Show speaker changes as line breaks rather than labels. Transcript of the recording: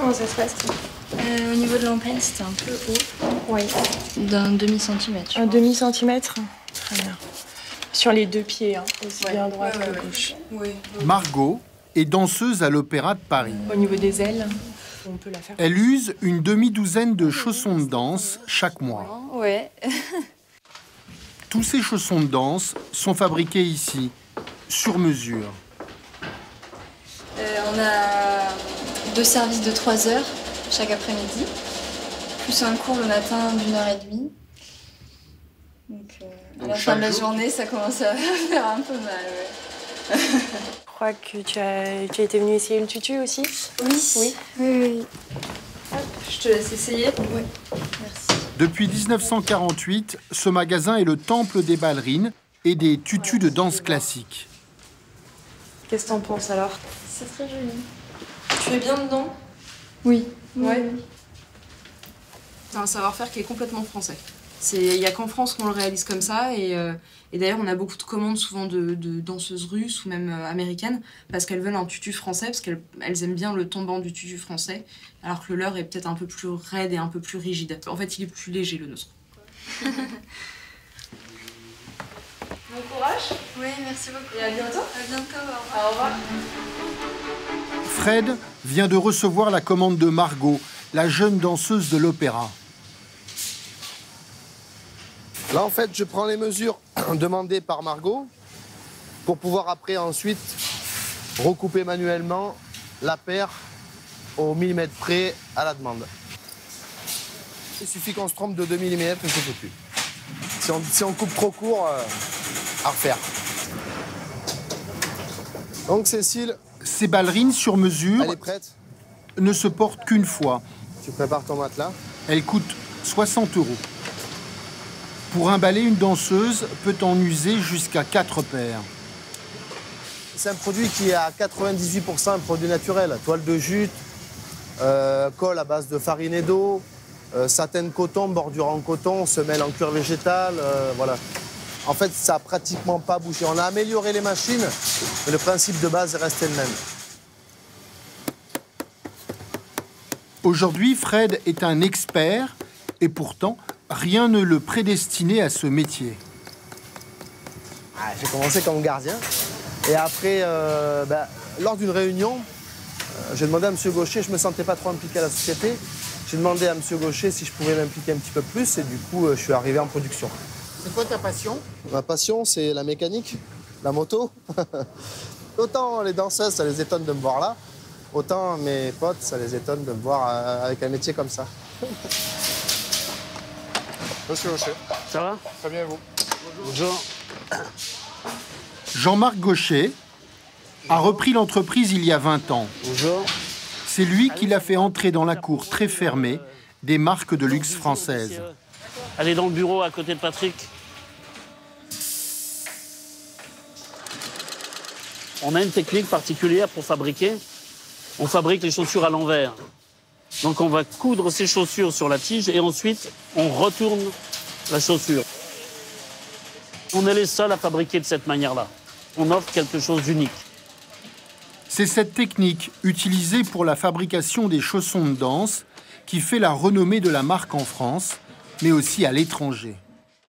Comment ça se passe?
Au niveau de l'empenne, c'était un peu haut.
Oui.
D'un demi-centimètre.
Un demi-centimètre? Très bien. Sur les deux pieds, hein, aussi bien à droite que gauche.
Oui.
Margot est danseuse à l'Opéra de Paris.
Au niveau des ailes, on peut la faire.
Elle use une demi-douzaine de chaussons de danse chaque mois.
Ouais.
Tous ces chaussons de danse sont fabriqués ici, sur mesure.
On a 2 services de 3 heures chaque après-midi, plus un cours le matin d'1h30. Donc à la fin de la journée, ça commence à faire un peu mal. Ouais.
Je crois que tu as été venue essayer le tutu aussi?
Oui. Hop, je te laisse essayer. Oui, merci.
Depuis 1948, ce magasin est le temple des ballerines et des tutus de danse classique.
Qu'est-ce que t'en penses alors?
C'est très joli.
Tu es bien dedans?
Oui.
Ouais.
C'est un savoir-faire qui est complètement français. Il n'y a qu'en France qu'on le réalise comme ça. Et d'ailleurs, on a beaucoup de commandes souvent de danseuses russes ou même américaines parce qu'elles veulent un tutu français, parce qu'elles aiment bien le tombant du tutu français, alors que le leur est peut-être un peu plus raide et un peu plus rigide. En fait, il est plus léger, le nôtre.
Bon courage.
Oui, merci beaucoup.
Et à bientôt.
À bientôt, au revoir.
Au revoir.
Fred vient de recevoir la commande de Margot, la jeune danseuse de l'opéra.
Là, en fait, je prends les mesures demandées par Margot pour pouvoir après, ensuite, recouper manuellement la paire au millimètre près à la demande. Il suffit qu'on se trompe de 2 mm et c'est foutu. Si on coupe trop court, à refaire. Donc, Cécile,
Ces ballerines sur mesure
elle est prête.
ne se portent qu'une fois.
Tu prépares ton matelas.
Elles coûtent 60 €. Pour emballer une danseuse peut en user jusqu'à 4 paires.
C'est un produit qui est à 98% un produit naturel. Toile de jute, colle à base de farine et d'eau, satin de coton, bordure en coton, semelle en cuir végétal, voilà. En fait, ça n'a pratiquement pas bougé. On a amélioré les machines, mais le principe de base est resté le même.
Aujourd'hui, Fred est un expert et pourtant, rien ne le prédestinait à ce métier.
J'ai commencé comme gardien. Et après, lors d'une réunion, j'ai demandé à M. Gaucher, je ne me sentais pas trop impliqué à la société. J'ai demandé à M. Gaucher si je pouvais m'impliquer un petit peu plus et du coup, je suis arrivé en production.
C'est quoi ta passion?
Ma passion, c'est la mécanique, la moto. Autant les danseuses, ça les étonne de me voir là, autant mes potes, ça les étonne de me voir avec un métier comme ça.
Monsieur Gaucher.
Ça va?
Très bien, et vous?
Bonjour.
Jean-Marc Gaucher a repris l'entreprise il y a 20 ans.
Bonjour.
C'est lui qui l'a fait entrer dans la cour très fermée des marques de luxe françaises.
Allez dans le bureau à côté de Patrick. On a une technique particulière pour fabriquer. On fabrique les chaussures à l'envers. Donc on va coudre ces chaussures sur la tige et ensuite on retourne la chaussure. On est les seuls à fabriquer de cette manière-là. On offre quelque chose d'unique.
C'est cette technique utilisée pour la fabrication des chaussons de danse qui fait la renommée de la marque en France, mais aussi à l'étranger.